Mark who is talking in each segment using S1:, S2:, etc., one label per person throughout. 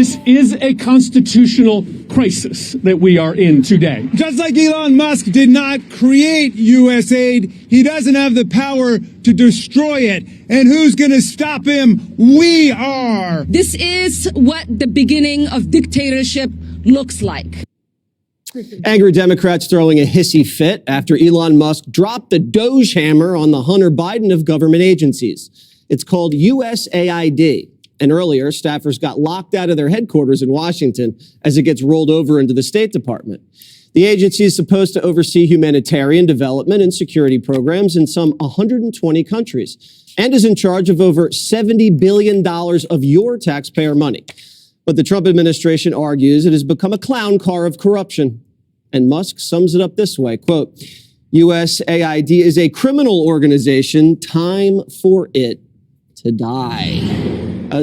S1: This is a constitutional crisis that we are in today.
S2: Just like Elon Musk did not create USAID, he doesn't have the power to destroy it. And who's going to stop him? We are.
S3: This is what the beginning of dictatorship looks like.
S4: Angry Democrats throwing a hissy fit after Elon Musk dropped the Doge hammer on the Hunter Biden of government agencies. It's called USAID. And earlier, staffers got locked out of their headquarters in Washington as it gets rolled over into the State Department. The agency is supposed to oversee humanitarian development and security programs in some 120 countries and is in charge of over $70 billion of your taxpayer money. But the Trump administration argues it has become a clown car of corruption. And Musk sums it up this way, quote, USAID is a criminal organization. Time for it to die.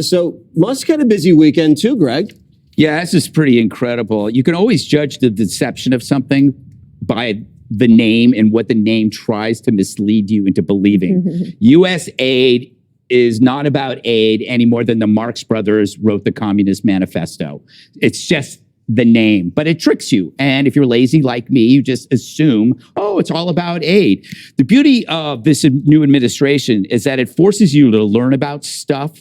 S4: So Musk had a busy weekend too, Greg.
S5: Yeah, this is pretty incredible. You can always judge the deception of something by the name and what the name tries to mislead you into believing. USAID is not about aid any more than the Marx Brothers wrote the Communist Manifesto. It's just the name, but it tricks you. And if you're lazy like me, you just assume, oh, it's all about aid. The beauty of this new administration is that it forces you to learn about stuff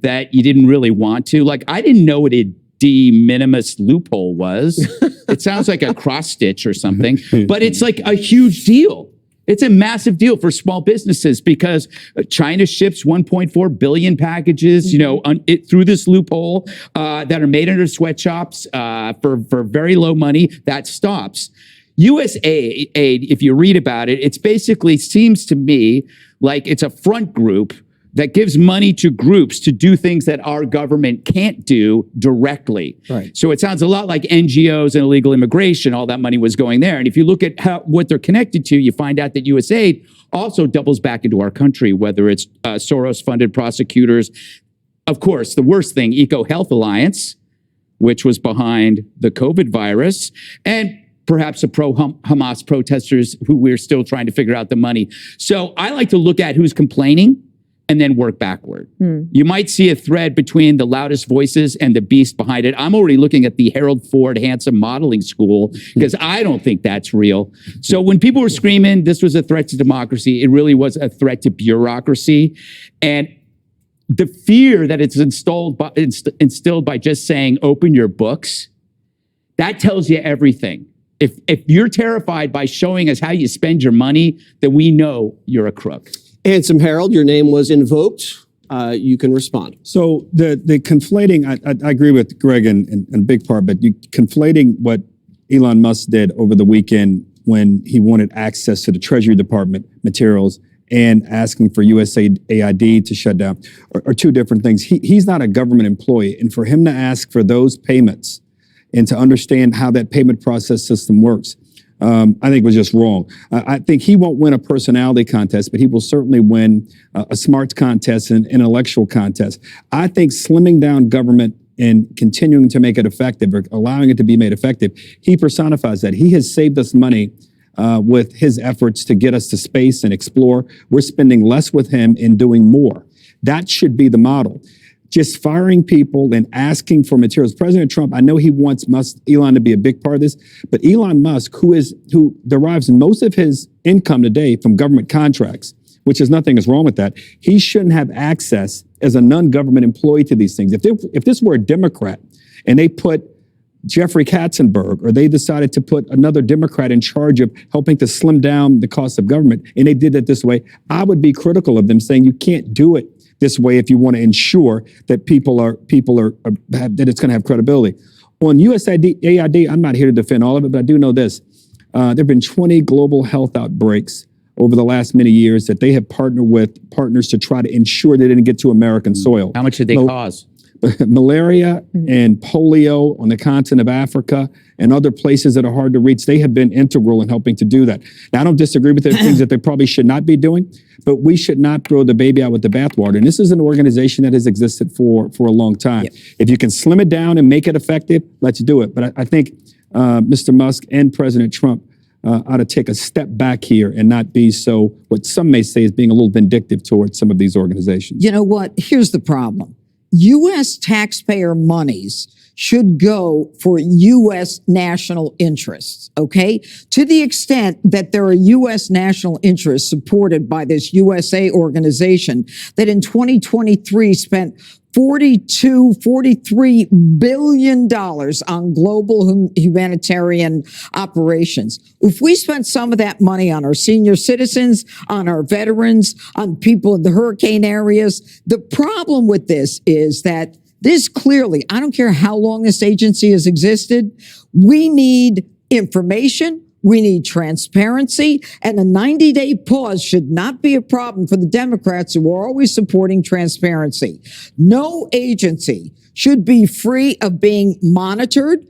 S5: that you didn't really want to. Like, I didn't know what a de minimis loophole was. It sounds like a cross stitch or something, but it's like a huge deal. It's a massive deal for small businesses because China ships 1.4 billion packages, you know, through this loophole that are made under sweatshops for very low money. That stops. USAID, if you read about it, it's basically seems to me like it's a front group that gives money to groups to do things that our government can't do directly. Right. So it sounds a lot like NGOs and illegal immigration. All that money was going there. And if you look at what they're connected to, you find out that USAID also doubles back into our country, whether it's Soros-funded prosecutors. Of course, the worst thing, EcoHealth Alliance, which was behind the COVID virus, and perhaps the pro-Hamas protesters who we're still trying to figure out the money. So I like to look at who's complaining and then work backward. You might see a thread between the loudest voices and the beast behind it. I'm already looking at the Harold Ford Handsome Modeling School because I don't think that's real. So when people were screaming this was a threat to democracy, it really was a threat to bureaucracy. And the fear that it's instilled by just saying, open your books, that tells you everything. If you're terrified by showing us how you spend your money, then we know you're a crook.
S4: Handsome Harold, your name was invoked. You can respond.
S2: So the conflating, I agree with Greg in a big part, but you conflating what Elon Musk did over the weekend when he wanted access to the Treasury Department materials and asking for USAID to shut down are two different things. He's not a government employee, and for him to ask for those payments and to understand how that payment process system works, I think was just wrong. I think he won't win a personality contest, but he will certainly win a smarts contest and an intellectual contest. I think slimming down government and continuing to make it effective or allowing it to be made effective, he personifies that. He has saved us money with his efforts to get us to space and explore. We're spending less with him and doing more. That should be the model. Just firing people and asking for materials. President Trump, I know he wants Elon to be a big part of this, but Elon Musk, who derives most of his income today from government contracts, which is nothing is wrong with that, he shouldn't have access as a non-government employee to these things. If this were a Democrat and they put Jeffrey Katzenberg, or they decided to put another Democrat in charge of helping to slim down the cost of government, and they did it this way, I would be critical of them, saying you can't do it this way if you want to ensure that that it's going to have credibility. On USAID, I'm not here to defend all of it, but I do know this. There have been 20 global health outbreaks over the last many years that they have partnered with partners to try to ensure they didn't get to American soil.
S5: How much did they cause?
S2: Malaria and polio on the continent of Africa and other places that are hard to reach, they have been integral in helping to do that. Now, I don't disagree with the things that they probably should not be doing, but we should not throw the baby out with the bathwater. And this is an organization that has existed for a long time. Yeah. If you can slim it down and make it effective, let's do it. But I think Mr. Musk and President Trump ought to take a step back here and not be so, what some may say is being a little vindictive towards some of these organizations.
S6: You know what? Here's the problem. U.S. taxpayer monies should go for U.S. national interests, okay? To the extent that there are U.S. national interests supported by this USA organization that in 2023 spent $43 billion on global humanitarian operations. If we spent some of that money on our senior citizens, on our veterans, on people in the hurricane areas, the problem with this is that this clearly, I don't care how long this agency has existed, we need information. We need transparency, and a 90-day pause should not be a problem for the Democrats who are always supporting transparency. No agency should be free of being monitored,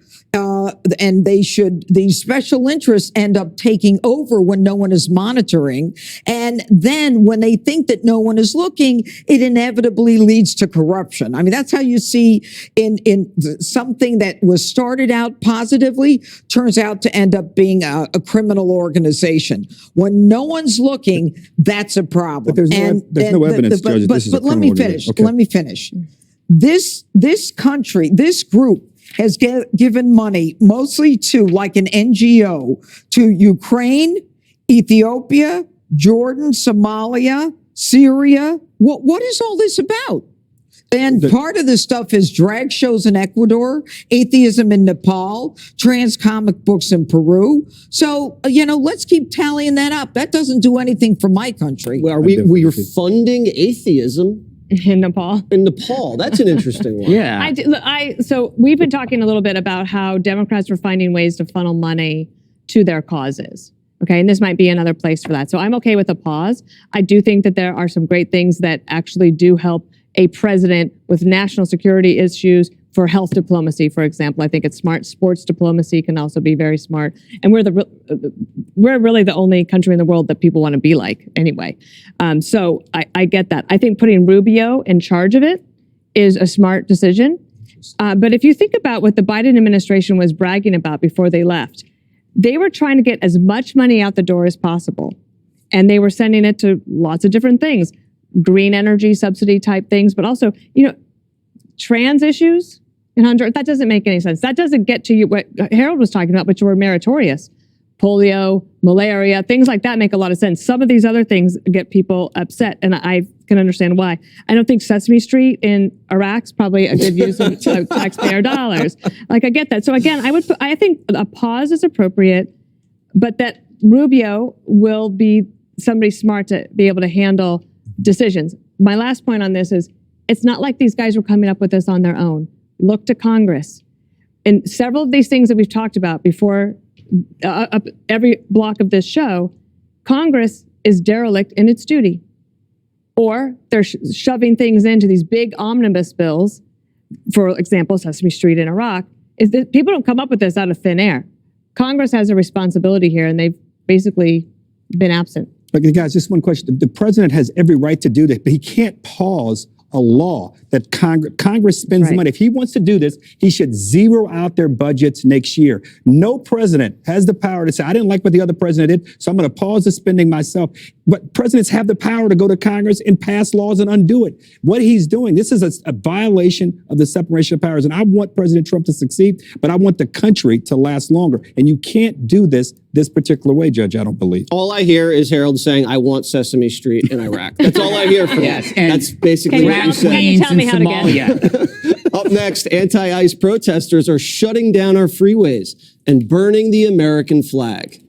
S6: and these special interests end up taking over when no one is monitoring. And then when they think that no one is looking, it inevitably leads to corruption. I mean, that's how you see in something that was started out positively turns out to end up being a criminal organization. When no one's looking, that's a problem.
S2: But there's no evidence, Judge, this is a criminal organization. Okay.
S6: Let me finish. This country, this group has given money mostly to, like an NGO, to Ukraine, Ethiopia, Jordan, Somalia, Syria. What is all this about? And part of this stuff is drag shows in Ecuador, atheism in Nepal, trans comic books in Peru. So, let's keep tallying that up. That doesn't do anything for my country.
S4: Well, we're funding atheism
S7: in Nepal.
S4: In Nepal, that's an interesting one.
S5: Yeah.
S7: So we've been talking a little bit about how Democrats are finding ways to funnel money to their causes. Okay, and this might be another place for that. So I'm okay with a pause. I do think that there are some great things that actually do help a president with national security issues for health diplomacy, for example. I think it's smart. Sports diplomacy can also be very smart. And we're really the only country in the world that people want to be like anyway. So I get that. I think putting Rubio in charge of it is a smart decision. But if you think about what the Biden administration was bragging about before they left, they were trying to get as much money out the door as possible. And they were sending it to lots of different things, green energy subsidy type things, but also, trans issues in Honduras. That doesn't make any sense. That doesn't get to you what Harold was talking about, which were meritorious. Polio, malaria, things like that make a lot of sense. Some of these other things get people upset, and I can understand why. I don't think Sesame Street in Iraq's probably a good use of taxpayer dollars. Like, I get that. So again, I think a pause is appropriate, but that Rubio will be somebody smart to be able to handle decisions. My last point on this is, it's not like these guys were coming up with this on their own. Look to Congress. And several of these things that we've talked about before, every block of this show, Congress is derelict in its duty. Or they're shoving things into these big omnibus bills, for example, Sesame Street in Iraq, is that people don't come up with this out of thin air. Congress has a responsibility here, and they've basically been absent.
S2: Okay, guys, just one question. The president has every right to do that, but he can't pause a law that Congress spends money. If he wants to do this, he should zero out their budgets next year. No president has the power to say, I didn't like what the other president did, so I'm going to pause the spending myself. But presidents have the power to go to Congress and pass laws and undo it. What he's doing, this is a violation of the separation of powers. And I want President Trump to succeed, but I want the country to last longer. And you can't do this particular way, Judge, I don't believe.
S4: All I hear is Harold saying, I want Sesame Street in Iraq. That's all I hear from him. That's basically what you said.
S7: Can you tell me how to get?
S4: Up next, anti-ICE protesters are shutting down our freeways and burning the American flag.